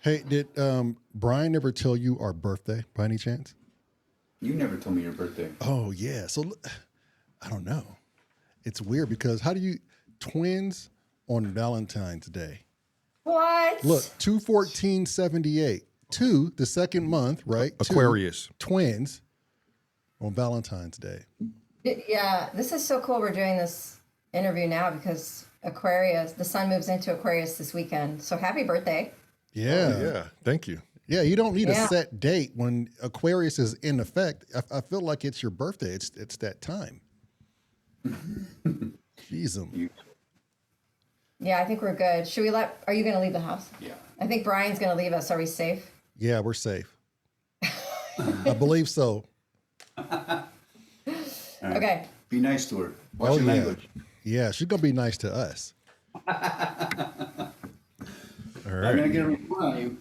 Hey, did Brian ever tell you our birthday by any chance? You never told me your birthday. Oh yeah. So I don't know. It's weird because how do you twins on Valentine's Day? Look, What? 2/14/78. Two, the second month, right? Two Aquarius. twins on Valentine's Day. Yeah, this is so cool. We're doing this interview now because Aquarius, the sun moves into Aquarius this weekend. So happy birthday. Yeah. Oh, yeah. Thank you. Yeah, you don't need Yeah. a set date when Aquarius is in effect. I feel like it's your birthday. It's that time. Jeez, Yeah, I think we're good. Are you going to leave the house? Yeah. I think Brian's going to leave us. Are we safe? yeah, we're safe. I believe so. All right. Okay. Be nice to her. Watch Oh your yeah, language. yeah. She's gonna be nice to us. All I'm right. gonna get a report on you.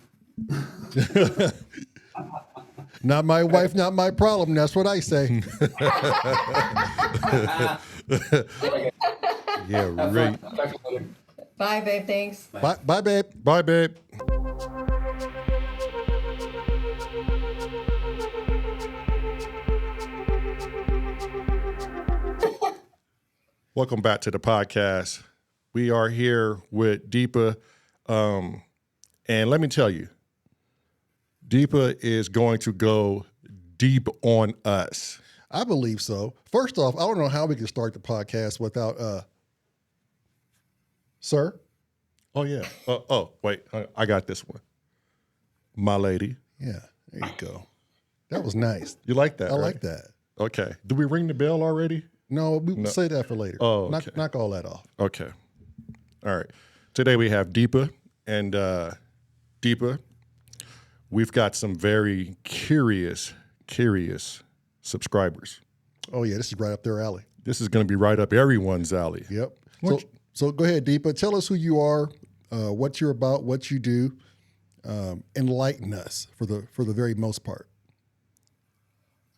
Not my wife, not my problem. That's what I say. Yeah, right. Talk to you later. Bye, babe. Thanks. Bye, bye, babe. Bye, babe. Welcome back to the podcast. We are here with Deepa. And let me tell you, Deepa is going to go deep on us. I believe so. First off, I don't know how we can start the podcast without sir. Oh, yeah. Wait. I got this one. My lady. Yeah, there you go. That was nice. You like that? I right? like that. Okay. Did we ring the bell already? No, we will say that for later. Oh, okay. knock all that off. Okay. All right. Today we have Deepa. And Deepa, we've got some very curious subscribers. Oh yeah, this is right up their alley. This is going to be right up everyone's alley. Yep. So go ahead, Deepa. Tell us who you are, what you're about, what you do. Enlighten us for the very most part.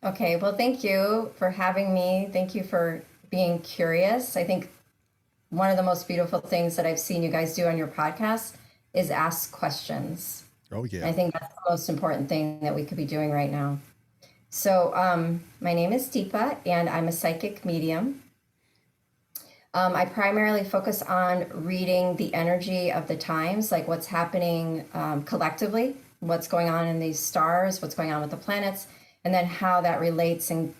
Okay. Well, thank you for having me. Thank you for being curious. I think one of the most beautiful things that I've seen you guys do on your podcast is ask questions. Oh yeah. I think that's the most important thing that we could be doing right now. So my name is Deepa, and I'm a psychic medium. I primarily focus on reading the energy of the times, like what's happening collectively, what's going on in these stars, what's going on with the planets, and then how that relates and,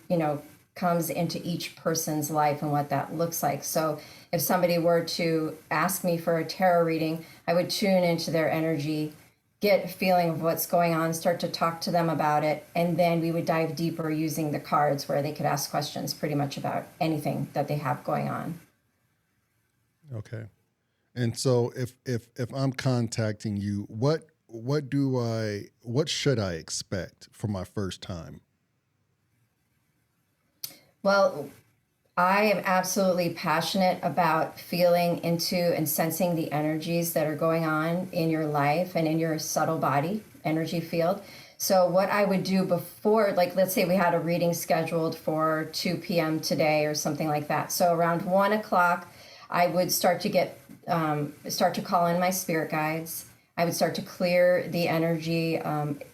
comes into each person's life and what that looks like. So if somebody were to ask me for a tarot reading, I would tune into their energy, get a feeling of what's going on, start to talk to them about it, and then we would dive deeper using the cards where they could ask questions pretty much about anything that they have going on. Okay. And so if I'm contacting you, what should I expect for my first time? Well, I am absolutely passionate about feeling into and sensing the energies that are going on in your life and in your subtle body energy field. So what I would do before, like let's say we had a reading scheduled for 2 p.m. today or something like that. So around 1 o'clock, I would start to call in my spirit guides. I would start to clear the energy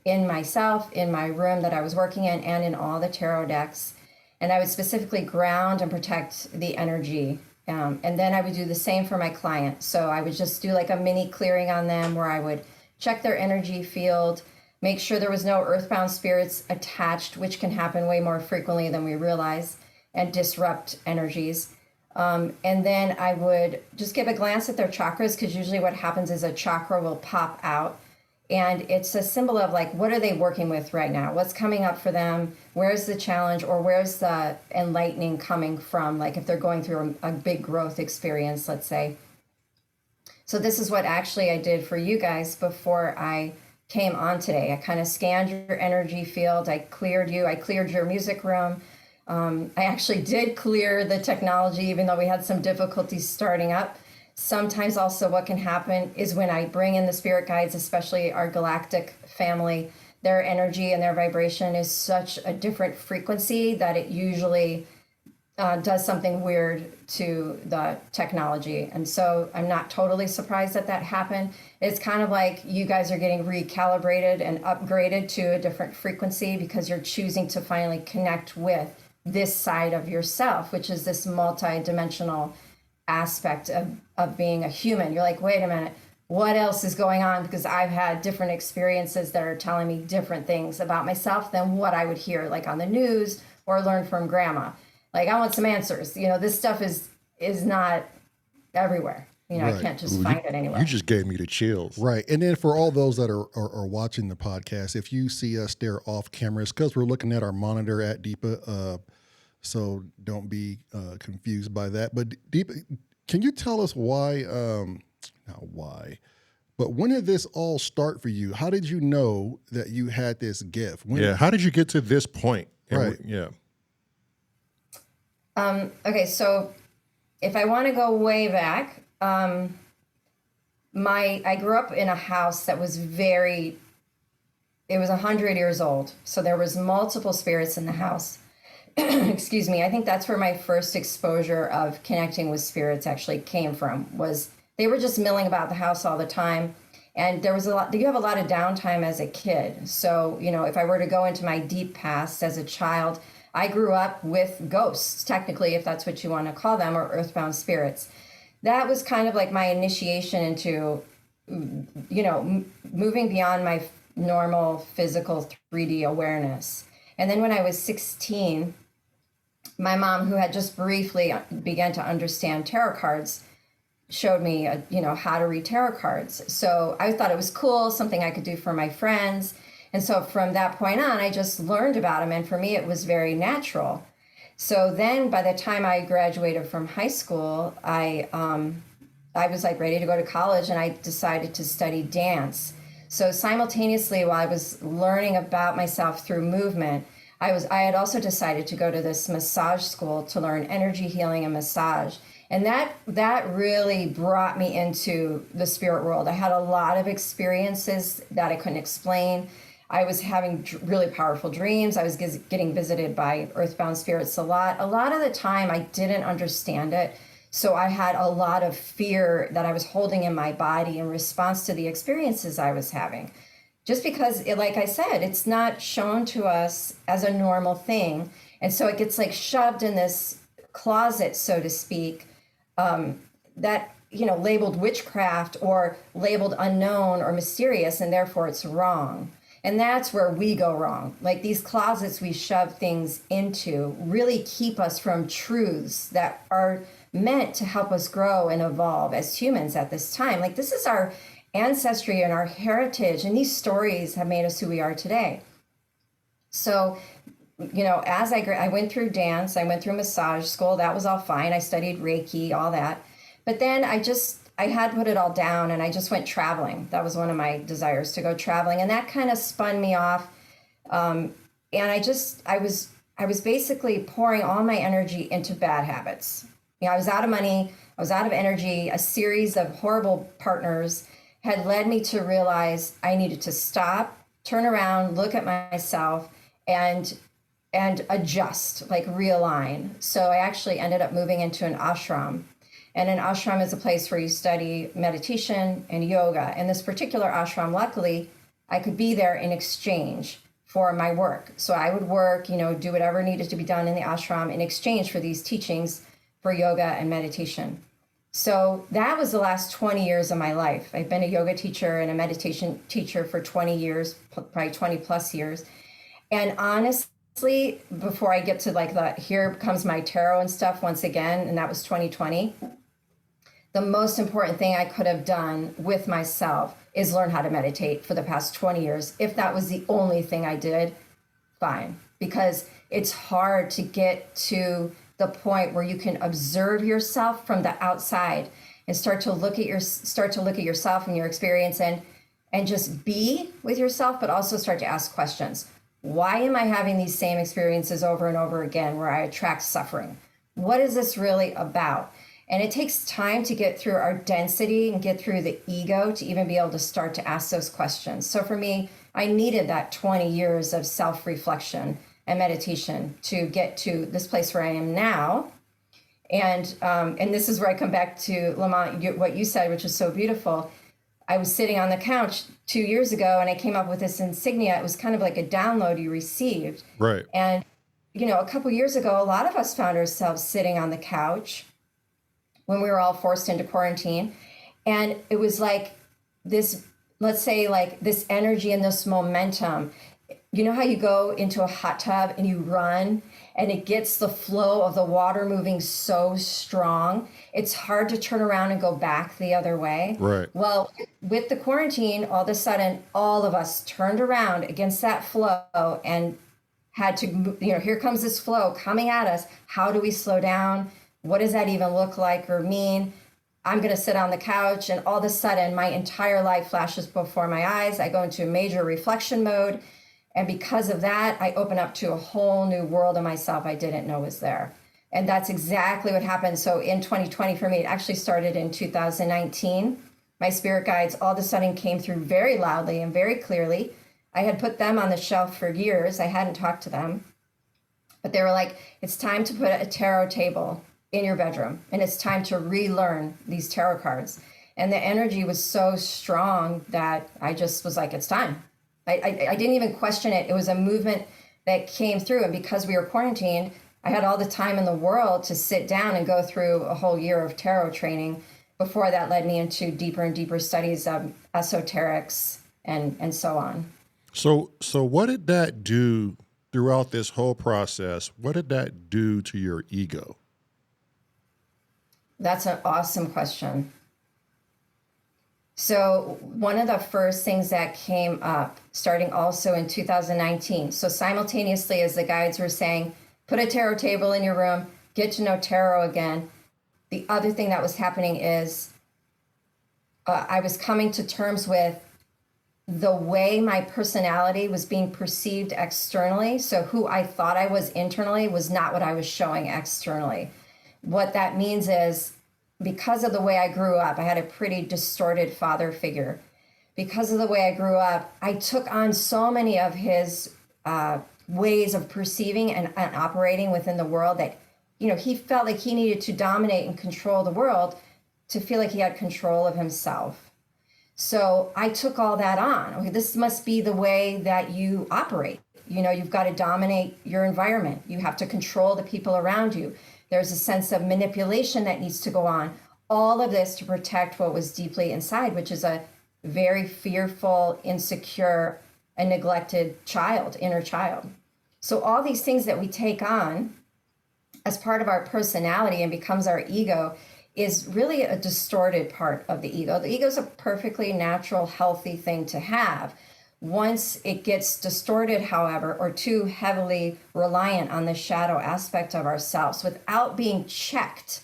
in myself, in my room that I was working in, and in all the tarot decks. And I would specifically ground and protect the energy. And then I would do the same for my client. So I would just do like a mini clearing on them where I would check their energy field, make sure there was no earthbound spirits attached, which can happen way more frequently than we realize, and disrupt energies. And then I would just give a glance at their chakras, because usually what happens is a chakra will pop out. And it's a symbol of like, what are they working with right now? What's coming up for them? Where's the challenge, or where's the enlightening coming from? Like if they're going through a big growth experience, let's say. So this is what actually I did for you guys before I came on today. I kind of scanned your energy field. I cleared you. I cleared your music room. I actually did clear the technology, even though we had some difficulties starting up. Sometimes also what can happen is when I bring in the spirit guides, especially our galactic family, their energy and their vibration is such a different frequency that it usually does something weird to the technology. And so I'm not totally surprised that that happened. It's kind of like you guys are getting recalibrated and upgraded to a different frequency because you're choosing to finally connect with this side of yourself, which is this multi-dimensional aspect of being a human. You're like, wait a minute, what else is going on? Because I've had different experiences that are telling me different things about myself than what I would hear like on the news or learn from grandma. Like, I want some answers. This stuff is not everywhere. I Right. can't just find it anywhere. You just gave me the chills. Right. And then for all those that are watching the podcast, if you see us there off camera, it's because we're looking at our monitor at DEEPA. So don't be confused by that. But DEEPA, can you tell us why, not why, but when did this all start for you? How did you know that you had this gift? How did you get to this point? Right. Okay, so if I want to go way back, I grew up in a house that was it was 100 years old. So there was multiple spirits in the house. Excuse me. I think that's where my first exposure of connecting with spirits actually came from, was they were just milling about the house all the time. And you have a lot of downtime as a kid. So, if I were to go into my deep past as a child, I grew up with ghosts, technically, if that's what you want to call them, or earthbound spirits. That was kind of like my initiation into, moving beyond my normal physical 3D awareness. And then when I was 16, my mom, who had just briefly began to understand tarot cards, showed me, how to read tarot cards. So I thought it was cool, something I could do for my friends. And so from that point on, I just learned about them. And for me, it was very natural. So then by the time I graduated from high school, I was like ready to go to college, and I decided to study dance. So simultaneously, while I was learning about myself through movement, I had also decided to go to this massage school to learn energy healing and massage. And that really brought me into the spirit world. I had a lot of experiences that I couldn't explain. I was having really powerful dreams. I was getting visited by earthbound spirits a lot. A lot of the time, I didn't understand it. So I had a lot of fear that I was holding in my body in response to the experiences I was having. Just because, like I said, it's not shown to us as a normal thing. And so it gets like shoved in this closet, so to speak, that, labeled witchcraft or labeled unknown or mysterious, and therefore it's wrong. And that's where we go wrong. Like, these closets we shove things into really keep us from truths that are meant to help us grow and evolve as humans at this time. Like, this is our ancestry and our heritage, and these stories have made us who we are today. So, as I went through dance, I went through massage school, that was all fine. I studied Reiki, all that. But then I had put it all down, and I just went traveling. That was one of my desires, to go traveling. And that kind of spun me off. And I was basically pouring all my energy into bad habits. I was out of money, I was out of energy. A series of horrible partners had led me to realize I needed to stop, turn around, look at myself, and adjust, like realign. So I actually ended up moving into an ashram. And an ashram is a place where you study meditation and yoga. And this particular ashram, luckily, I could be there in exchange for my work. So I would work, do whatever needed to be done in the ashram in exchange for these teachings for yoga and meditation. So that was the last 20 years of my life. I've been a yoga teacher and a meditation teacher for 20 years, probably 20 plus years. And honestly, before I get to here comes my tarot and stuff once again, and that was 2020, the most important thing I could have done with myself is learn how to meditate for the past 20 years. If that was the only thing I did, fine. Because it's hard to get to the point where you can observe yourself from the outside and start to look at yourself and your experience and just be with yourself, but also start to ask questions. Why am I having these same experiences over and over again where I attract suffering? What is this really about? And it takes time to get through our density and get through the ego to even be able to start to ask those questions. So for me, I needed that 20 years of self-reflection and meditation to get to this place where I am now. And this is where I come back to Lamont, what you said, which was so beautiful. I was sitting on the couch 2 years ago and I came up with this insignia. It was kind of like a download you received. Right. And, a couple years ago, a lot of us found ourselves sitting on the couch when we were all forced into quarantine. And it was like this, let's say like this energy and this momentum. You know how you go into a hot tub and you run and it gets the flow of the water moving so strong, it's hard to turn around and go back the other way. Right. Well, with the quarantine, all of a sudden, all of us turned around against that flow and had to, here comes this flow coming at us. How do we slow down? What does that even look like or mean? I'm going to sit on the couch and all of a sudden my entire life flashes before my eyes. I go into a major reflection mode. And because of that, I open up to a whole new world of myself I didn't know was there. And that's exactly what happened. So in 2020 for me, it actually started in 2019. My spirit guides all of a sudden came through very loudly and very clearly. I had put them on the shelf for years. I hadn't talked to them. But they were like, it's time to put a tarot table in your bedroom. And it's time to relearn these tarot cards. And the energy was so strong that I just was like, it's time. I didn't even question it. It was a movement that came through. And because we were quarantined, I had all the time in the world to sit down and go through a whole year of tarot training. Before that led me into deeper and deeper studies of esoterics and so on. So what did that do throughout this whole process? What did that do to your ego? That's an awesome question. So one of the first things that came up, starting also in 2019, so simultaneously as the guides were saying, put a tarot table in your room, get to know tarot again, the other thing that was happening is I was coming to terms with the way my personality was being perceived externally. So who I thought I was internally was not what I was showing externally. What that means is, because of the way I grew up, I had a pretty distorted father figure. Because of the way I grew up, I took on so many of his ways of perceiving and operating within the world that, he felt like he needed to dominate and control the world to feel like he had control of himself. So I took all that on. Okay, this must be the way that you operate. You've got to dominate your environment. You have to control the people around you. There's a sense of manipulation that needs to go on. All of this to protect what was deeply inside, which is a very fearful, insecure, and neglected inner child. So all these things that we take on as part of our personality and becomes our ego is really a distorted part of the ego. The ego is a perfectly natural, healthy thing to have. Once it gets distorted, however, or too heavily reliant on the shadow aspect of ourselves without being checked,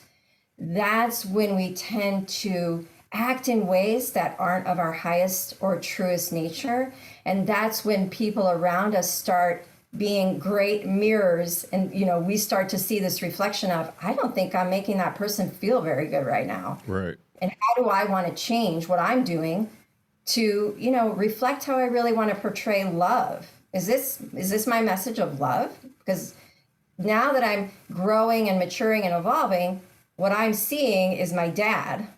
that's when we tend to act in ways that aren't of our highest or truest nature. And that's when people around us start being great mirrors and, we start to see this reflection of, I don't think I'm making that person feel very good right now. Right. And how do I want to change what I'm doing to, reflect how I really want to portray love? Is this my message of love? Because now that I'm growing and maturing and evolving, what I'm seeing is my dad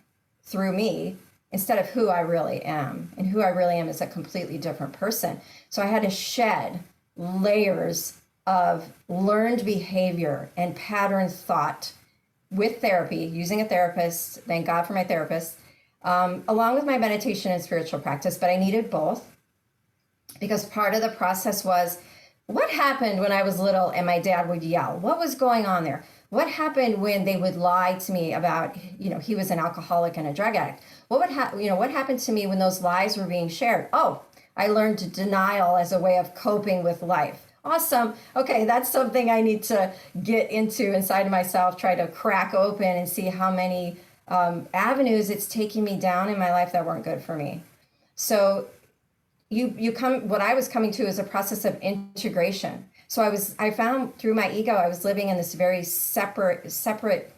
through me instead of who I really am. And who I really am is a completely different person. So I had to shed layers of learned behavior and pattern thought with therapy, using a therapist, thank God for my therapist, along with my meditation and spiritual practice, but I needed both because part of the process was, what happened when I was little and my dad would yell? What was going on there? What happened when they would lie to me about, he was an alcoholic and a drug addict? What happened to me when those lies were being shared? Oh, I learned denial as a way of coping with life. Awesome. Okay, that's something I need to get into inside of myself, try to crack open and see how many avenues it's taking me down in my life that weren't good for me. So what I was coming to is a process of integration. So I found through my ego, I was living in this very separate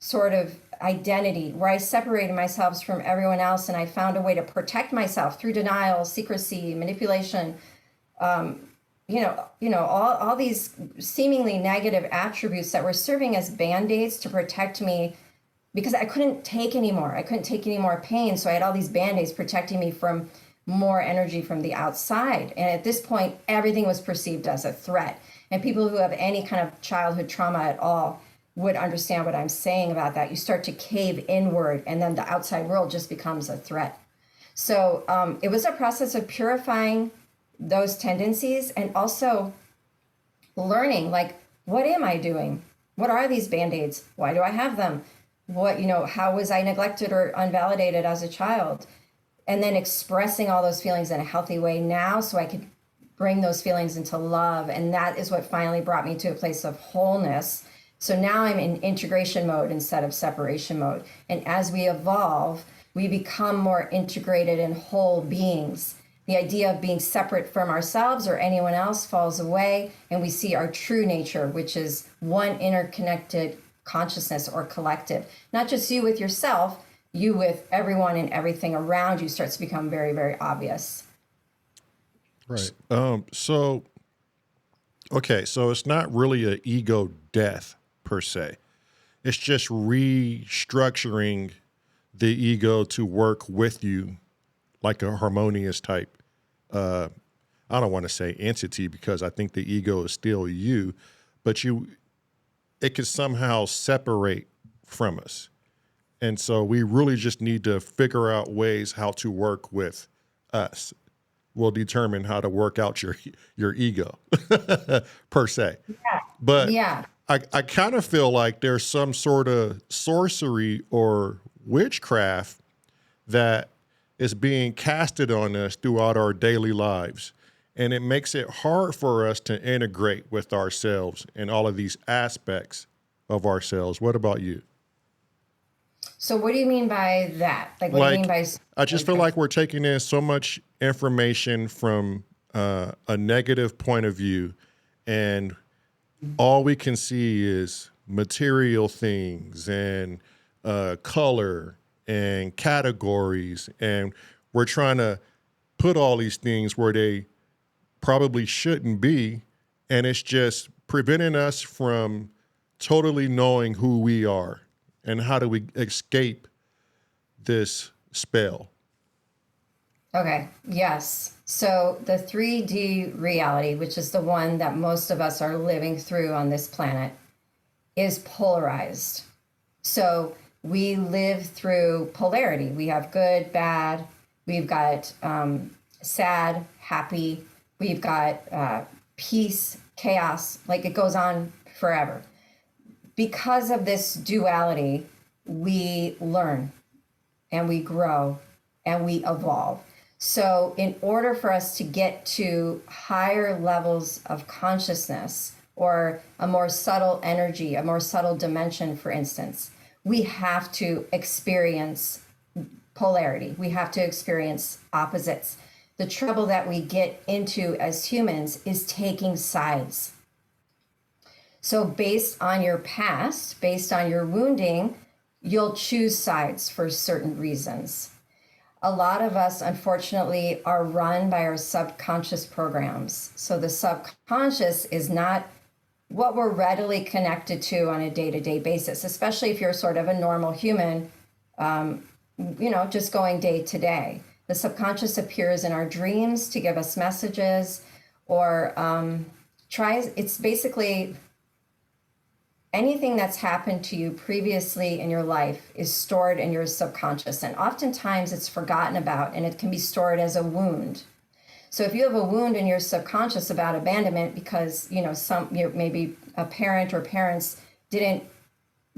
sort of identity where I separated myself from everyone else. And I found a way to protect myself through denial, secrecy, manipulation, all these seemingly negative attributes that were serving as band-aids to protect me because I couldn't take anymore. I couldn't take any more pain. So I had all these band-aids protecting me from more energy from the outside. And at this point, everything was perceived as a threat. And people who have any kind of childhood trauma at all would understand what I'm saying about that. You start to cave inward, and then the outside world just becomes a threat. So it was a process of purifying those tendencies and also learning, like, what am I doing? What are these band-aids? Why do I have them? How was I neglected or unvalidated as a child? And then expressing all those feelings in a healthy way now so I could bring those feelings into love. And that is what finally brought me to a place of wholeness. So now I'm in integration mode instead of separation mode. And as we evolve, we become more integrated and whole beings. The idea of being separate from ourselves or anyone else falls away, and we see our true nature, which is one interconnected consciousness or collective. Not just you with yourself, you with everyone and everything around you starts to become very, very obvious. Right. So it's not really an ego death per se. It's just restructuring the ego to work with you like a harmonious type. I don't want to say entity because I think the ego is still you, but it can somehow separate from us. And so we really just need to figure out ways how to work with us. Will determine how to work out your ego per se. Yeah. But Yeah. I kind of feel like there's some sort of sorcery or witchcraft that is being casted on us throughout our daily lives. And it makes it hard for us to integrate with ourselves and all of these aspects of ourselves. What about you? So what do you mean by that? Like, what do you mean by... I just feel like we're taking in so much information from a negative point of view, and all we can see is material things and color and categories, and we're trying to put all these things where they probably shouldn't be, and it's just preventing us from totally knowing who we are and how do we escape this spell. Okay, yes. So the 3D reality, which is the one that most of us are living through on this planet, is polarized. So we live through polarity. We have good, bad, we've got sad, happy, we've got peace, chaos, like it goes on forever. Because of this duality, we learn and we grow and we evolve. So in order for us to get to higher levels of consciousness or a more subtle energy, a more subtle dimension, for instance, we have to experience polarity. We have to experience opposites. The trouble that we get into as humans is taking sides. So based on your past, based on your wounding, you'll choose sides for certain reasons. A lot of us, unfortunately, are run by our subconscious programs. So the subconscious is not what we're readily connected to on a day-to-day basis, especially if you're sort of a normal human, just going day to day. The subconscious appears in our dreams to give us messages or it's basically anything that's happened to you previously in your life is stored in your subconscious. And oftentimes it's forgotten about and it can be stored as a wound. So if you have a wound in your subconscious about abandonment because, maybe a parent or parents didn't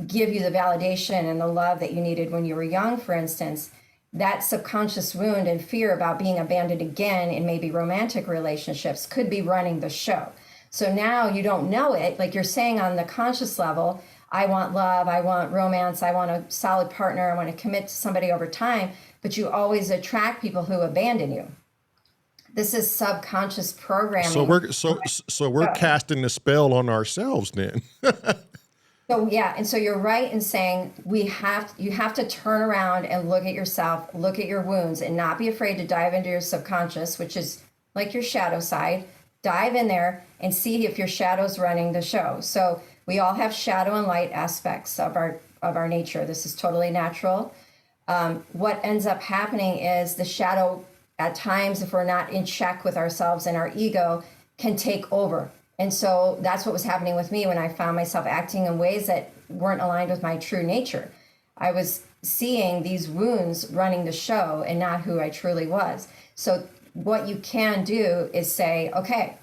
give you the validation and the love that you needed when you were young, for instance, that subconscious wound and fear about being abandoned again in maybe romantic relationships could be running the show. So now you don't know it, like you're saying on the conscious level, I want love, I want romance, I want a solid partner, I want to commit to somebody over time, but you always attract people who abandon you. This is subconscious programming. So we're casting the spell on ourselves then. So yeah, and so you're right in saying you have to turn around and look at yourself, look at your wounds, and not be afraid to dive into your subconscious, which is like your shadow side. dive in there and see if your shadow's running the show. So we all have shadow and light aspects of our nature. This is totally natural. What ends up happening is the shadow, at times, if we're not in check with ourselves and our ego, can take over. And so that's what was happening with me when I found myself acting in ways that weren't aligned with my true nature. I was seeing these wounds running the show and not who I truly was. So what you can do is say, okay,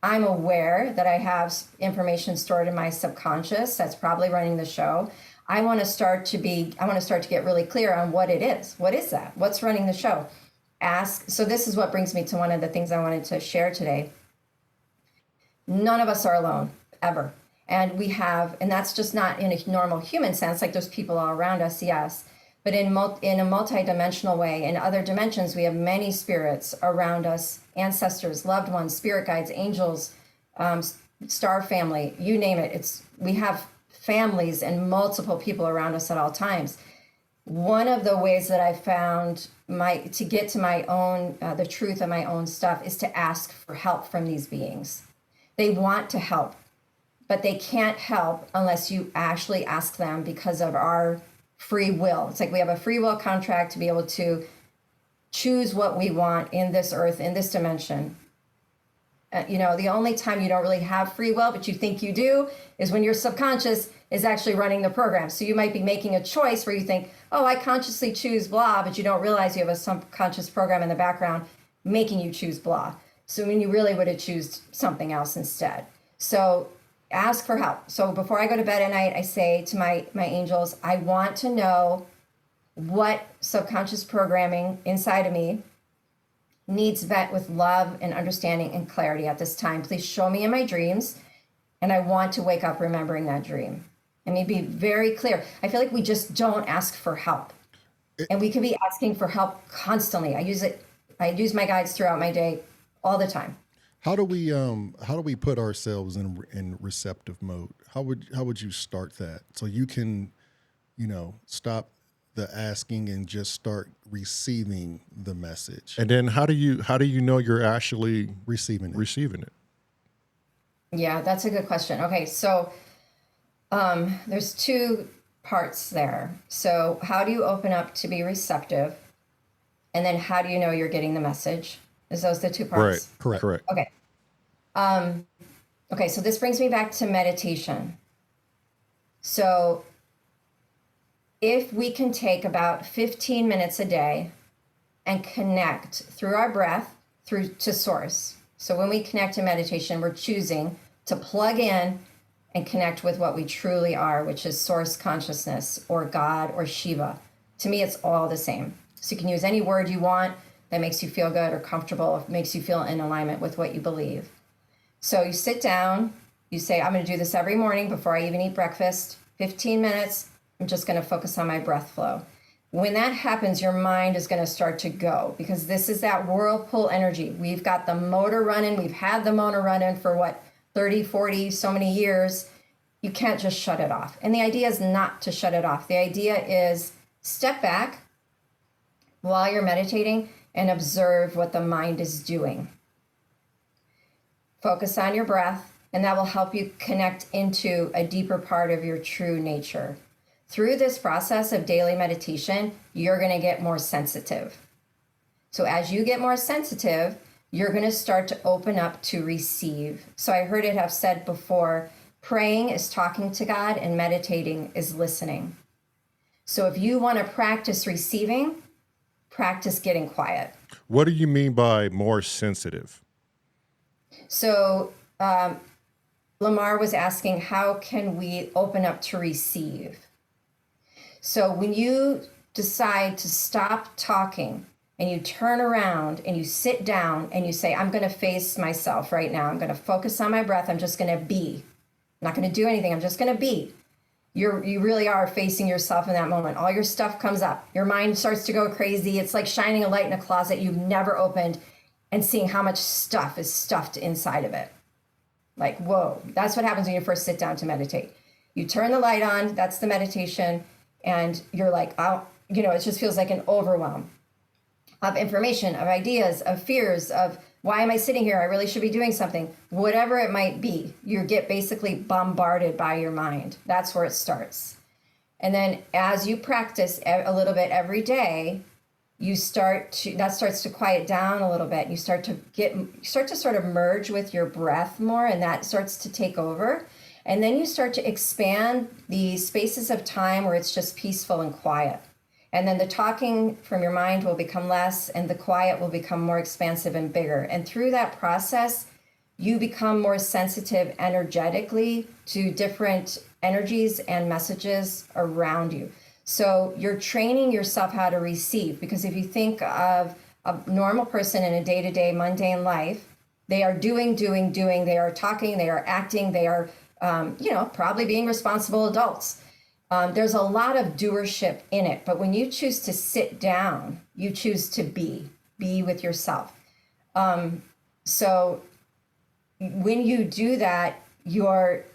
I'm aware that I have information stored in my subconscious that's probably running the show. I want to start to get really clear on what it is. What is that? What's running the show? Ask. So this is what brings me to one of the things I wanted to share today. None of us are alone, ever. And that's just not in a normal human sense, like there's people all around us, yes. But in a multidimensional way, in other dimensions, we have many spirits around us, ancestors, loved ones, spirit guides, angels, star family, you name it. We have families and multiple people around us at all times. One of the ways that I found to get to my own, the truth of my own stuff is to ask for help from these beings. They want to help, but they can't help unless you actually ask them because of our free will. It's like we have a free will contract to be able to choose what we want in this earth, in this dimension. The only time you don't really have free will, but you think you do, is when your subconscious is actually running the program. So you might be making a choice where you think, oh, I consciously choose blah, but you don't realize you have a subconscious program in the background making you choose blah. So when you really would have chosen something else instead. So ask for help. So before I go to bed at night, I say to my angels, I want to know what subconscious programming inside of me needs vet with love and understanding and clarity at this time. Please show me in my dreams. And I want to wake up remembering that dream. And be very clear. I feel like we just don't ask for help. And we can be asking for help constantly. I use my guides throughout my day all the time. How do we put ourselves in receptive mode? How would you start that so you can, stop the asking and just start receiving the message? And then how do you know you're actually Receiving it. Yeah, that's a good question. Okay, so there's two parts there. So how do you open up to be receptive? And then how do you know you're getting the message? Is those the two parts? Correct. Okay. Okay, so this brings me back to meditation. So if we can take about 15 minutes a day and connect through our breath through to source. So when we connect to meditation, we're choosing to plug in and connect with what we truly are, which is source consciousness or God or Shiva. To me, it's all the same. So you can use any word you want that makes you feel good or comfortable, makes you feel in alignment with what you believe. So you sit down, you say, I'm going to do this every morning before I even eat breakfast, 15 minutes. I'm just going to focus on my breath flow. When that happens, your mind is going to start to go because this is that whirlpool energy. We've got the motor running. We've had the motor running for 30, 40, so many years. You can't just shut it off. And the idea is not to shut it off. The idea is step back while you're meditating and observe what the mind is doing. Focus on your breath, and that will help you connect into a deeper part of your true nature. Through this process of daily meditation, you're going to get more sensitive. So as you get more sensitive, you're going to start to open up to receive. So I heard it have said before, praying is talking to God and meditating is listening. So if you want to practice receiving, practice getting quiet. What do you mean by more sensitive? So Lamar was asking, how can we open up to receive? So when you decide to stop talking and you turn around and you sit down and you say, I'm going to face myself right now. I'm going to focus on my breath. I'm just going to be. I'm not going to do anything. I'm just going to be. You really are facing yourself in that moment. All your stuff comes up. Your mind starts to go crazy. It's like shining a light in a closet you've never opened and seeing how much stuff is stuffed inside of it. Like, whoa, that's what happens when you first sit down to meditate. You turn the light on, that's the meditation, and you're like, oh, it just feels like an overwhelm of information, of ideas, of fears, of Why am I sitting here? I really should be doing something. Whatever it might be, you get basically bombarded by your mind. That's where it starts. And then as you practice a little bit every day, that starts to quiet down a little bit. You start to sort of merge with your breath more, and that starts to take over. And then you start to expand the spaces of time where it's just peaceful and quiet. And then the talking from your mind will become less, and the quiet will become more expansive and bigger. And through that process, you become more sensitive energetically to different energies and messages around you. So you're training yourself how to receive, because if you think of a normal person in a day-to-day mundane life, they are doing, they are talking, they are acting, they are, probably being responsible adults. There's a lot of doership in it, but when you choose to sit down, you choose to be with yourself. So when you do that, your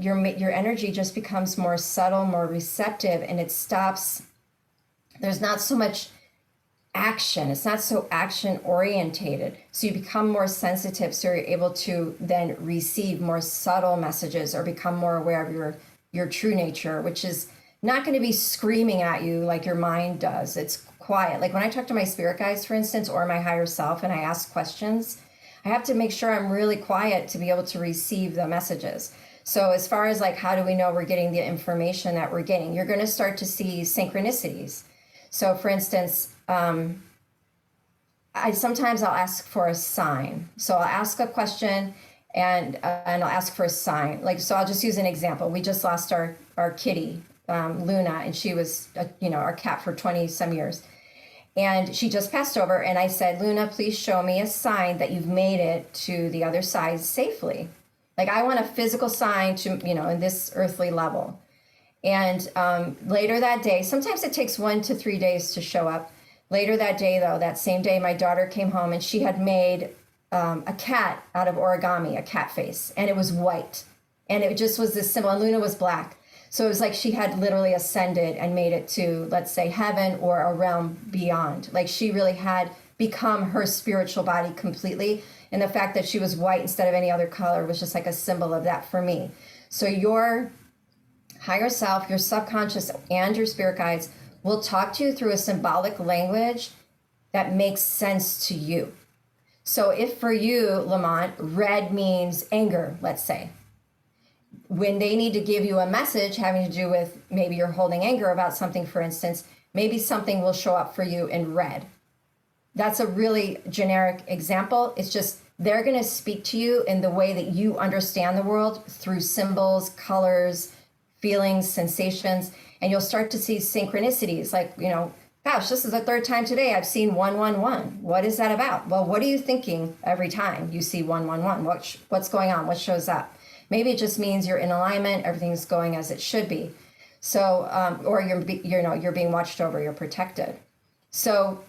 energy just becomes more subtle, more receptive, and it stops. There's not so much action. It's not so action orientated. So you become more sensitive. So you're able to then receive more subtle messages or become more aware of your true nature, which is not going to be screaming at you like your mind does. It's quiet. Like when I talk to my spirit guides, for instance, or my higher self, and I ask questions, I have to make sure I'm really quiet to be able to receive the messages. So as far as like, how do we know we're getting the information that we're getting? You're going to start to see synchronicities. So for instance, sometimes I'll ask for a sign. So I'll ask a question and I'll ask for a sign. Like, so I'll just use an example. We just lost our kitty, Luna, and she was, our cat for 20 some years. And she just passed over, and I said, Luna, please show me a sign that you've made it to the other side safely. Like, I want a physical sign to, in this earthly level. And later that day, sometimes it takes 1 to 3 days to show up. Later that day, though, that same day, my daughter came home, and she had made a cat out of origami, a cat face, and it was white. And it just was this symbol, and Luna was black. So it was like she had literally ascended and made it to, let's say, heaven or a realm beyond. Like she really had become her spiritual body completely. And the fact that she was white instead of any other color was just like a symbol of that for me. So your higher self, your subconscious, and your spirit guides will talk to you through a symbolic language that makes sense to you. So if for you, Lamont, red means anger, let's say, when they need to give you a message having to do with maybe you're holding anger about something, for instance, maybe something will show up for you in red. That's a really generic example. It's just they're going to speak to you in the way that you understand the world through symbols, colors, feelings, sensations, and you'll start to see synchronicities like, gosh, this is the third time today I've seen 111. What is that about? Well, what are you thinking every time you see 111? What's going on? What shows up? Maybe it just means you're in alignment, everything's going as it should be. So, or you're being watched over, you're protected. So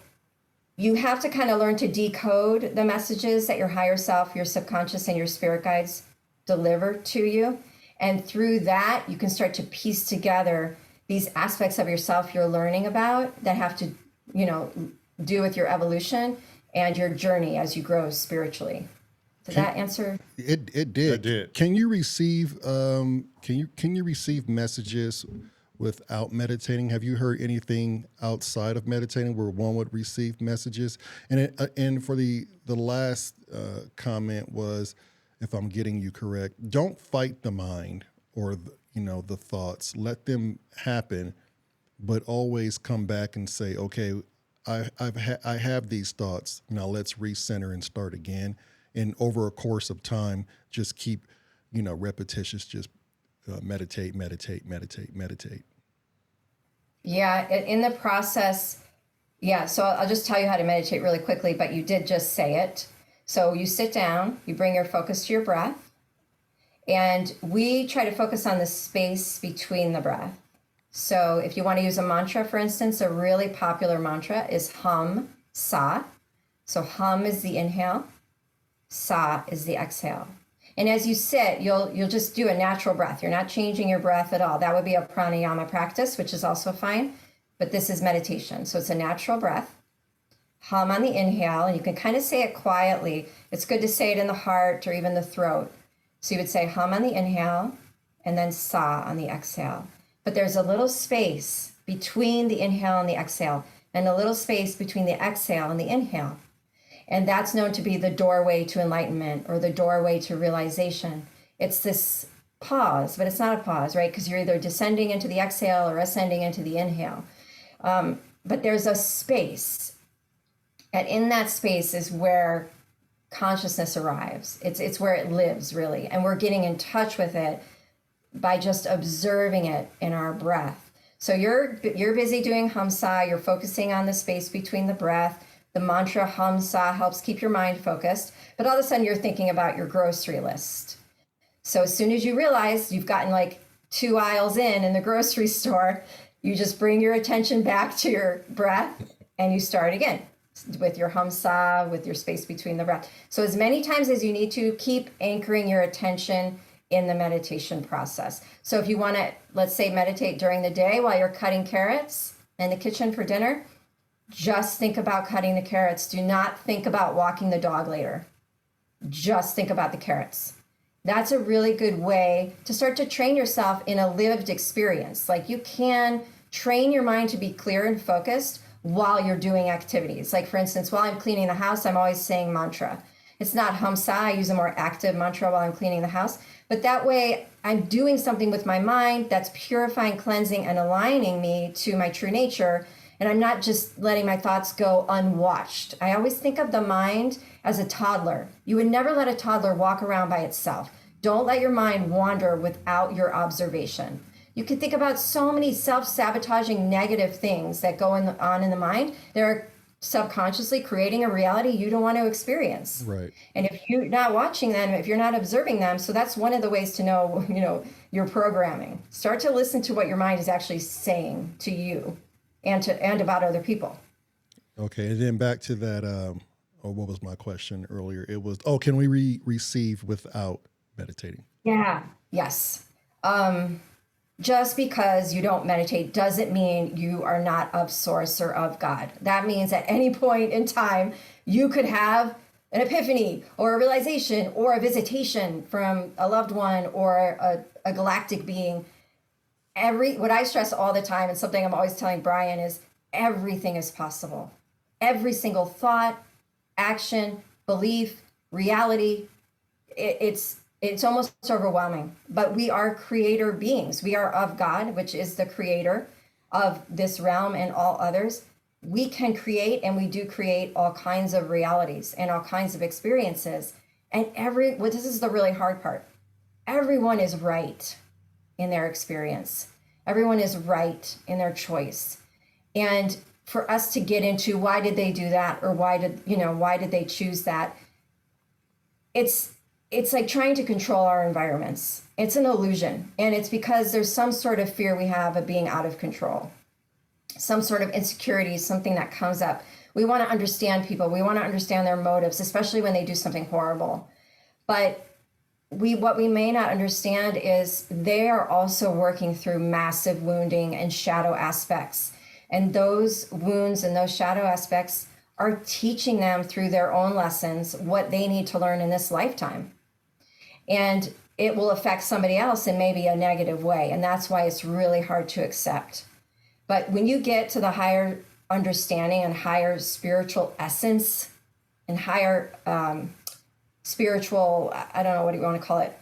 you have to kind of learn to decode the messages that your higher self, your subconscious, and your spirit guides deliver to you. And through that, you can start to piece together these aspects of yourself you're learning about that have to, do with your evolution and your journey as you grow spiritually. Did that answer? It did. It did. Can you receive can you receive messages without meditating? Have you heard anything outside of meditating where one would receive messages? And for the last comment was, if I'm getting you correct, don't fight the mind or the thoughts. Let them happen, but always come back and say, okay, I have these thoughts. Now let's recenter and start again. And over a course of time, just keep, repetitious, just meditate. Yeah, in the process, so I'll just tell you how to meditate really quickly, but you did just say it. So you sit down, you bring your focus to your breath, and we try to focus on the space between the breath. So if you want to use a mantra, for instance, a really popular mantra is hum, sa. So hum is the inhale. Sa is the exhale. And as you sit, you'll just do a natural breath. You're not changing your breath at all. That would be a pranayama practice, which is also fine, but this is meditation. So it's a natural breath. hum on the inhale, and you can kind of say it quietly. It's good to say it in the heart or even the throat. So you would say hum on the inhale and then sa on the exhale. But there's a little space between the inhale and the exhale, and a little space between the exhale and the inhale. And that's known to be the doorway to enlightenment or the doorway to realization. It's this pause, but it's not a pause, right? Because you're either descending into the exhale or ascending into the inhale. But there's a space. And in that space is where consciousness arrives. It's where it lives, really. And we're getting in touch with it by just observing it in our breath. So you're busy doing hum sa, you're focusing on the space between the breath. The mantra hum sa helps keep your mind focused, but all of a sudden you're thinking about your grocery list. So as soon as you realize you've gotten like 2 aisles in the grocery store, you just bring your attention back to your breath and you start again with your hum sa, with your space between the breath. So as many times as you need to, keep anchoring your attention in the meditation process. So if you want to, let's say, meditate during the day while you're cutting carrots in the kitchen for dinner, just think about cutting the carrots. Do not think about walking the dog later. Just think about the carrots. That's a really good way to start to train yourself in a lived experience. Like you can train your mind to be clear and focused while you're doing activities. Like for instance, while I'm cleaning the house, I'm always saying mantra. It's not hum sa, I use a more active mantra while I'm cleaning the house. But that way I'm doing something with my mind that's purifying, cleansing, and aligning me to my true nature. And I'm not just letting my thoughts go unwatched. I always think of the mind as a toddler. You would never let a toddler walk around by itself. Don't let your mind wander without your observation. You can think about so many self-sabotaging negative things that go on in the mind. They're subconsciously creating a reality you don't want to experience. Right. And if you're not watching them, if you're not observing them, so that's one of the ways to know, your programming. Start to listen to what your mind is actually saying to you and about other people. Okay, and then back to that. What was my question earlier? It was, can we receive without meditating? Yeah. Yes. Just because you don't meditate doesn't mean you are not of source or of God. That means at any point in time, you could have an epiphany or a realization or a visitation from a loved one or a galactic being. What I stress all the time, and something I'm always telling Brian, is everything is possible. Every single thought, action, belief, reality, it's almost overwhelming. But we are creator beings. We are of God, which is the creator of this realm and all others. We can create, and we do create all kinds of realities and all kinds of experiences. And this is the really hard part. Everyone is right in their experience. Everyone is right in their choice. And for us to get into why did they do that, or why did they choose that? It's like trying to control our environments. It's an illusion. And it's because there's some sort of fear we have of being out of control, some sort of insecurity, something that comes up. We want to understand people. We want to understand their motives, especially when they do something horrible. But what we may not understand is they are also working through massive wounding and shadow aspects. And those wounds and those shadow aspects are teaching them through their own lessons what they need to learn in this lifetime. And it will affect somebody else in maybe a negative way. And that's why it's really hard to accept. But when you get to the higher understanding and higher spiritual essence and higher spiritual, I don't know what you want to call it,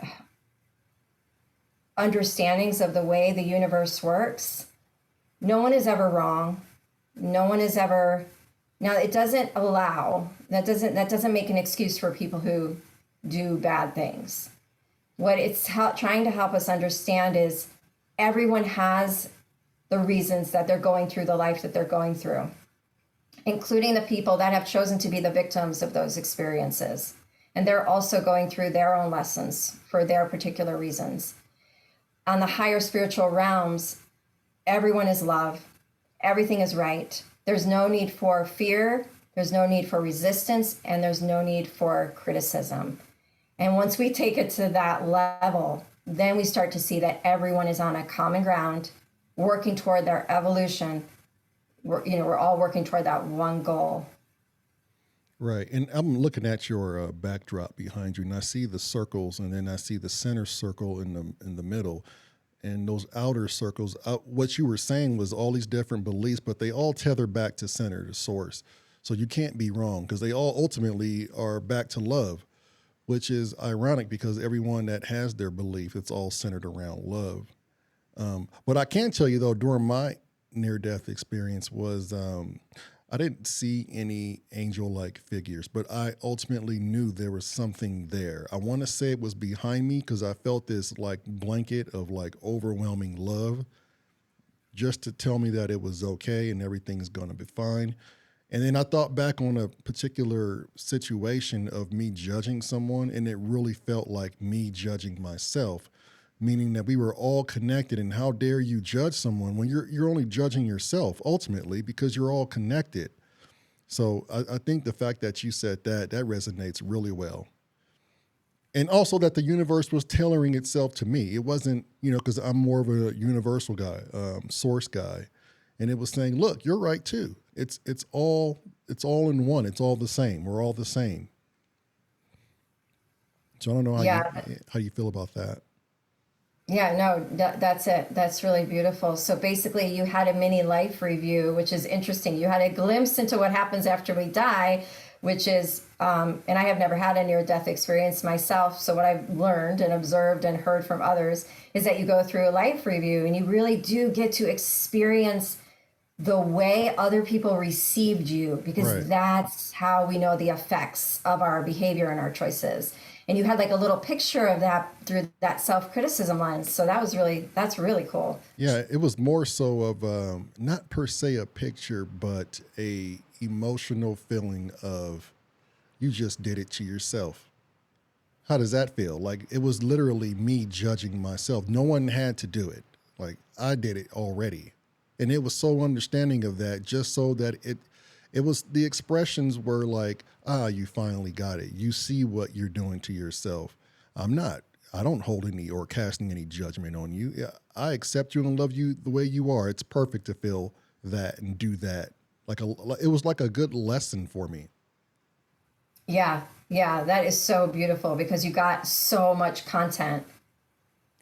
understandings of the way the universe works, no one is ever wrong. No one is ever, now it doesn't allow, that doesn't make an excuse for people who do bad things. What it's trying to help us understand is everyone has the reasons that they're going through the life that they're going through, including the people that have chosen to be the victims of those experiences. And they're also going through their own lessons for their particular reasons. On the higher spiritual realms, everyone is love. Everything is right. There's no need for fear. There's no need for resistance. And there's no need for criticism. And once we take it to that level, then we start to see that everyone is on a common ground, working toward their evolution. We're all working toward that one goal. Right. And I'm looking at your backdrop behind you, and I see the circles, and then I see the center circle in the middle, and those outer circles. What you were saying was all these different beliefs, but they all tether back to center, to source. So you can't be wrong because they all ultimately are back to love, which is ironic because everyone that has their belief, it's all centered around love. But I can tell you though, during my near-death experience was I didn't see any angel-like figures, but I ultimately knew there was something there. I want to say it was behind me because I felt this like blanket of like overwhelming love just to tell me that it was okay and everything's going to be fine. And then I thought back on a particular situation of me judging someone, and it really felt like me judging myself, meaning that we were all connected. And how dare you judge someone when you're only judging yourself ultimately because you're all connected. So I think the fact that you said that resonates really well. And also that the universe was tailoring itself to me. It wasn't, because I'm more of a universal guy, source guy. And it was saying, look, you're right too. It's all in one. It's all the same. We're all the same. So I don't know how you feel about that. Yeah, no, that's it. That's really beautiful. So basically, you had a mini life review, which is interesting. You had a glimpse into what happens after we die, which is, and I have never had a near-death experience myself. So what I've learned and observed and heard from others is that you go through a life review and you really do get to experience the way other people received you, because Right. that's how we know the effects of our behavior and our choices. And you had like a little picture of that through that self-criticism lens. So that's really cool. Yeah, it was more so of not per se a picture, but a emotional feeling of you just did it to yourself. How does that feel? Like it was literally me judging myself. No one had to do it. Like I did it already. And it was so understanding of that, just so that it was, the expressions were like, you finally got it. You see what you're doing to yourself. I don't hold any or casting any judgment on you. Yeah, I accept you and love you the way you are. It's perfect to feel that and do that. It was like a good lesson for me. Yeah, that is so beautiful because you got so much content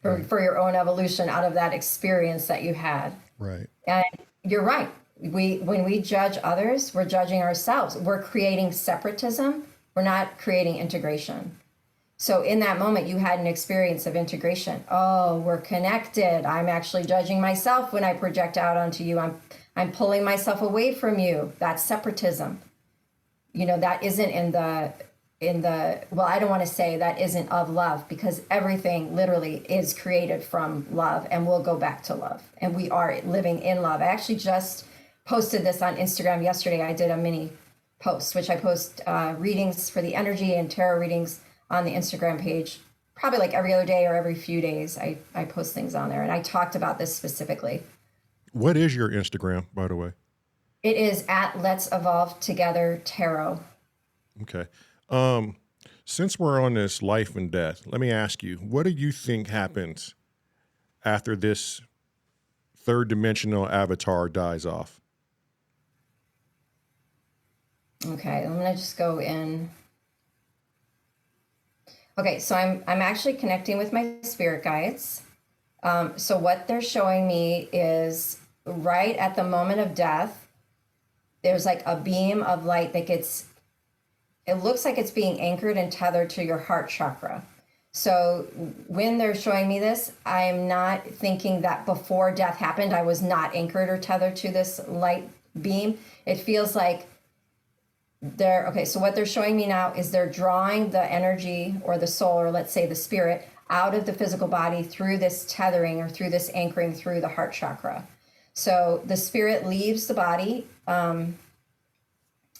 for your own evolution out of that experience that you had. Right. And you're right. When we judge others, we're judging ourselves. We're creating separatism. We're not creating integration. So in that moment, you had an experience of integration. Oh, we're connected. I'm actually judging myself when I project out onto you. I'm pulling myself away from you. That's separatism. That isn't in the well, I don't want to say that isn't of love, because everything literally is created from love and will go back to love. And we are living in love. I actually just posted this on Instagram yesterday. I did a mini post, which I post readings for the energy and tarot readings on the Instagram page, probably like every other day or every few days. I post things on there, and I talked about this specifically. What is your Instagram, by the way? It is at Let's Evolve Together Tarot. Okay. Since we're on this life and death, let me ask you, what do you think happens after this third dimensional avatar dies off? Okay, I'm gonna just go in. Okay, so I'm actually connecting with my spirit guides. So what they're showing me is right at the moment of death, there's like a beam of light that it looks like it's being anchored and tethered to your heart chakra. So when they're showing me this, I'm not thinking that before death happened, I was not anchored or tethered to this light beam. It feels like so what they're showing me now is they're drawing the energy or the soul, or let's say the spirit, out of the physical body through this tethering or through this anchoring through the heart chakra. So the spirit leaves the body,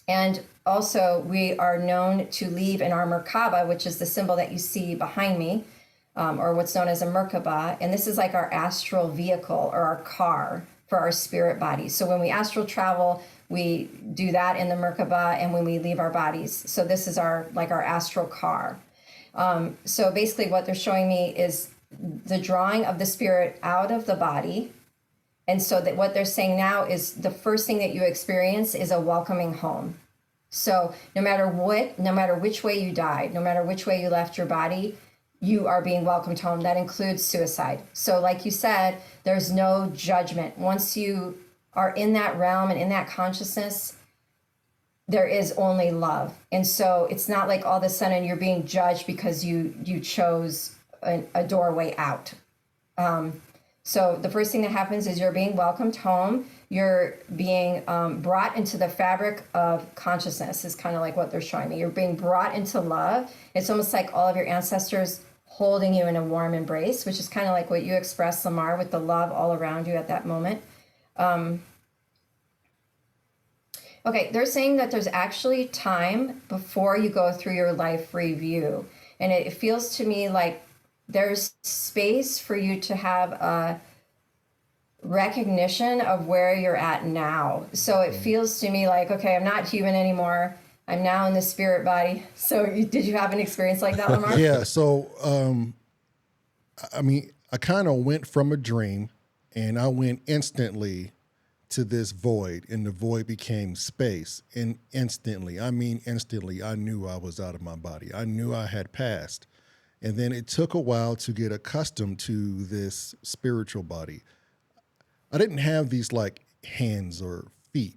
and also we are known to leave in our Merkaba, which is the symbol that you see behind me, or what's known as a Merkaba. And this is like our astral vehicle or our car for our spirit body. So when we astral travel, we do that in the Merkaba, and when we leave our bodies. So this is our astral car. So basically what they're showing me is the drawing of the spirit out of the body. And so that what they're saying now is the first thing that you experience is a welcoming home. So no matter which way you died, no matter which way you left your body, you are being welcomed home. That includes suicide. So like you said, there's no judgment. Once you are in that realm and in that consciousness, there is only love. And so it's not like all of a sudden you're being judged because you chose a doorway out. So the first thing that happens is you're being welcomed home. You're being brought into the fabric of consciousness is kind of like what they're showing me. You're being brought into love. It's almost like all of your ancestors holding you in a warm embrace, which is kind of like what you expressed, Lamar, with the love all around you at that moment. Okay, they're saying that there's actually time before you go through your life review. And it feels to me like there's space for you to have a recognition of where you're at now. So it feels to me like, okay, I'm not human anymore. I'm now in the spirit body. So did you have an experience like that, Lamar? Yeah. So, I mean, I kind of went from a dream and I went instantly to this void, and the void became space. And instantly, I knew I was out of my body. I knew I had passed. And then it took a while to get accustomed to this spiritual body. I didn't have these like hands or feet,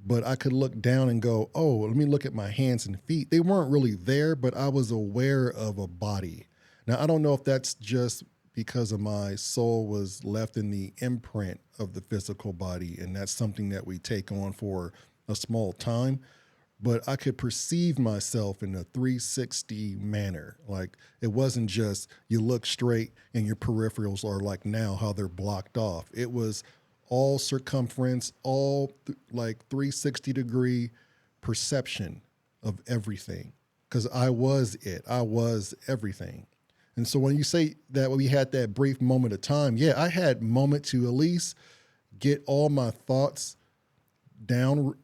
but I could look down and go, oh, let me look at my hands and feet. They weren't really there, but I was aware of a body. Now, I don't know if that's just because of my soul was left in the imprint of the physical body, and that's something that we take on for a small time. But I could perceive myself in a 360 manner. Like it wasn't just you look straight and your peripherals are like now how they're blocked off. It was all circumference, all like 360 degree perception of everything. Because I was it. I was everything. And so when you say that we had that brief moment of time, yeah, I had moment to at least get all my thoughts down,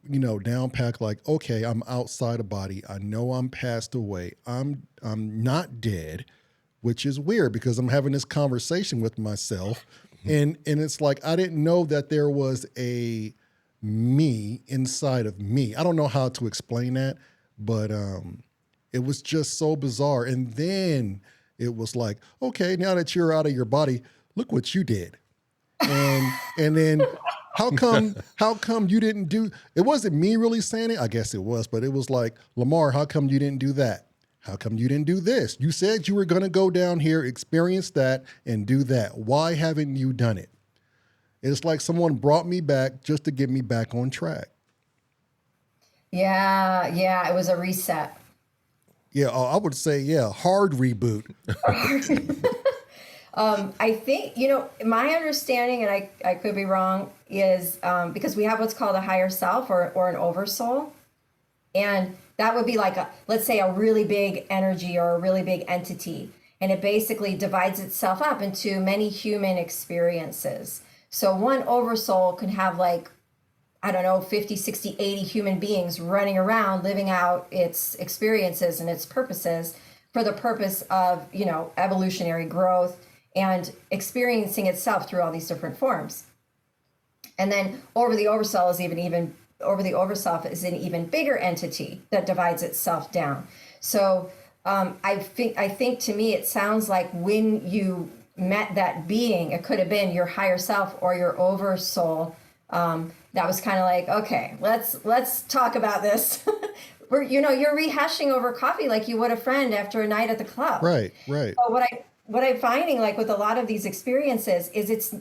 down packed, like, okay, I'm outside a body. I know I'm passed away. I'm not dead, which is weird because I'm having this conversation with myself. And it's like, I didn't know that there was a me inside of me. I don't know how to explain that, but it was just so bizarre. And then it was like, okay, now that you're out of your body, look what you did. And then how come you didn't do, it wasn't me really saying it. I guess it was, but it was like, Lamar, how come you didn't do that? How come you didn't do this? You said you were going to go down here, experience that, and do that. Why haven't you done it? It's like someone brought me back just to get me back on track. Yeah, it was a reset. Yeah, I would say, yeah, hard reboot. I think, my understanding, and I could be wrong, is because we have what's called a higher self or an oversoul. And that would be like, let's say, a really big energy or a really big entity. And it basically divides itself up into many human experiences. So one oversoul can have like, I don't know, 50, 60, 80 human beings running around, living out its experiences and its purposes for the purpose of, evolutionary growth and experiencing itself through all these different forms. And then over the oversoul is is an even bigger entity that divides itself down. So I think to me, it sounds like when you met that being, it could have been your higher self or your oversoul. That was kind of like, okay, let's talk about this. You're rehashing over coffee like you would a friend after a night at the club. Right. So what I'm finding, like with a lot of these experiences, is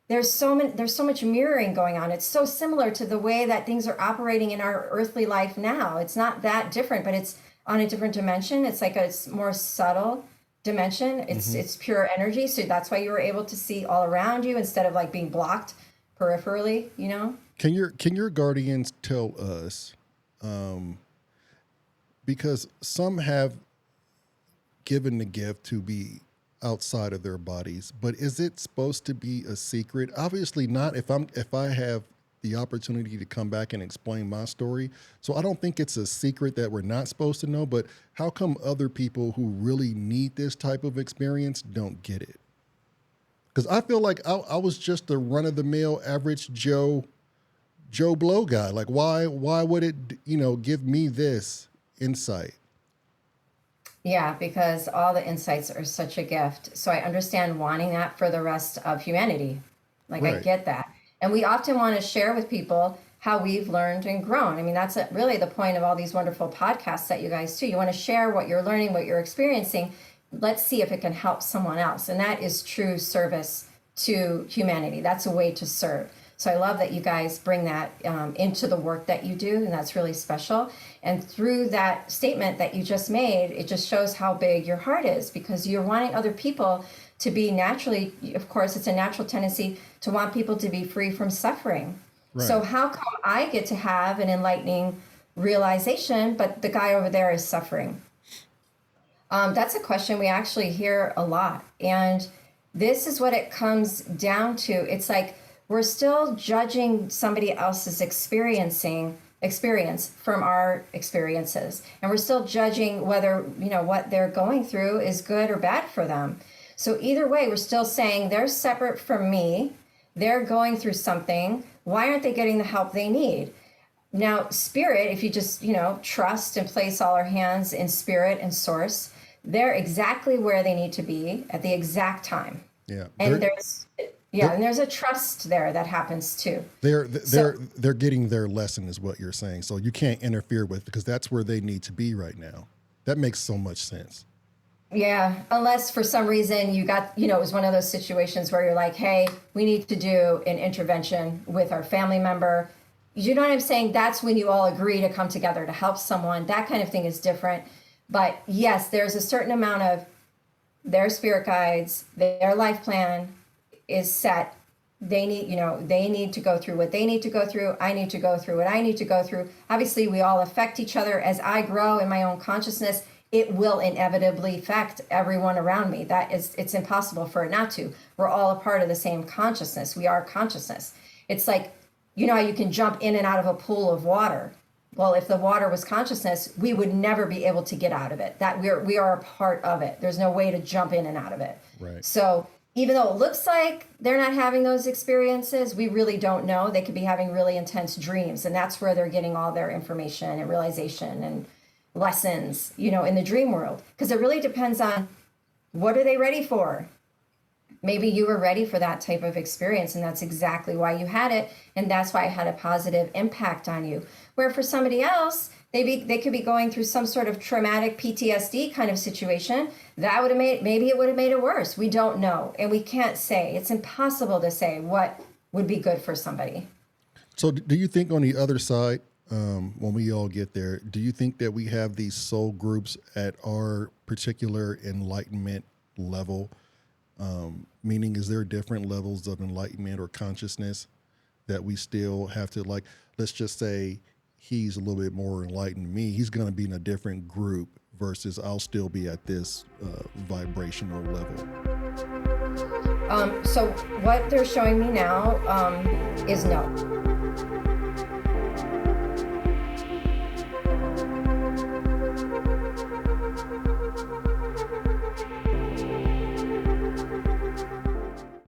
there's so much mirroring going on. It's so similar to the way that things are operating in our earthly life now. It's not that different, but it's on a different dimension. It's like a more subtle dimension. It's pure energy. So that's why you were able to see all around you instead of like being blocked peripherally, Can your guardians tell us, because some have given the gift to be outside of their bodies, but is it supposed to be a secret? Obviously not if I have the opportunity to come back and explain my story. So I don't think it's a secret that we're not supposed to know, but how come other people who really need this type of experience don't get it? Because I feel like I was just a run-of-the-mill, average Joe Joe Blow guy. Like, why would it, give me this insight? Yeah, because all the insights are such a gift. So I understand wanting that for the rest of humanity. Like, I Right. get that. And we often want to share with people how we've learned and grown. I mean, that's really the point of all these wonderful podcasts that you guys do. You want to share what you're learning, what you're experiencing. Let's see if it can help someone else. And that is true service to humanity. That's a way to serve. So I love that you guys bring that into the work that you do, and that's really special. And through that statement that you just made, it just shows how big your heart is, because you're wanting other people to be naturally, of course, it's a natural tendency to want people to be free from suffering. Right. So how come I get to have an enlightening realization, but the guy over there is suffering? That's a question we actually hear a lot. And this is what it comes down to. It's like we're still judging somebody else's experience from our experiences. And we're still judging whether, what they're going through is good or bad for them. So either way, we're still saying they're separate from me. They're going through something. Why aren't they getting the help they need? Now, spirit, if you just, trust and place all our hands in spirit and source, they're exactly where they need to be at the exact time. Yeah. And there's a trust there that happens too. They're getting their lesson is what you're saying. So you can't interfere with, because that's where they need to be right now. That makes so much sense. Yeah, unless for some reason you got, it was one of those situations where you're like, hey, we need to do an intervention with our family member. You know what I'm saying? That's when you all agree to come together to help someone. That kind of thing is different. But yes, there's a certain amount of their spirit guides, their life plan is set. They need to go through what they need to go through. I need to go through what I need to go through. Obviously, we all affect each other. As I grow in my own consciousness, it will inevitably affect everyone around me. It's impossible for it not to. We're all a part of the same consciousness. We are consciousness. It's like, how you can jump in and out of a pool of water. Well, if the water was consciousness, we would never be able to get out of it. That we are a part of it. There's no way to jump in and out of it. Right. So even though it looks like they're not having those experiences, we really don't know. They could be having really intense dreams, and that's where they're getting all their information and realization and lessons, in the dream world. Because it really depends on what are they ready for. Maybe you were ready for that type of experience, and that's exactly why you had it, and that's why it had a positive impact on you. Where for somebody else, they could be going through some sort of traumatic PTSD kind of situation that would have maybe it would have made it worse. We don't know, and we can't say. It's impossible to say what would be good for somebody. So do you think on the other side, when we all get there, do you think that we have these soul groups at our particular enlightenment level? Meaning, is there different levels of enlightenment or consciousness that we still have to, like, let's just say he's a little bit more enlightened than me. He's going to be in a different group versus I'll still be at this vibrational level. So what they're showing me now is no.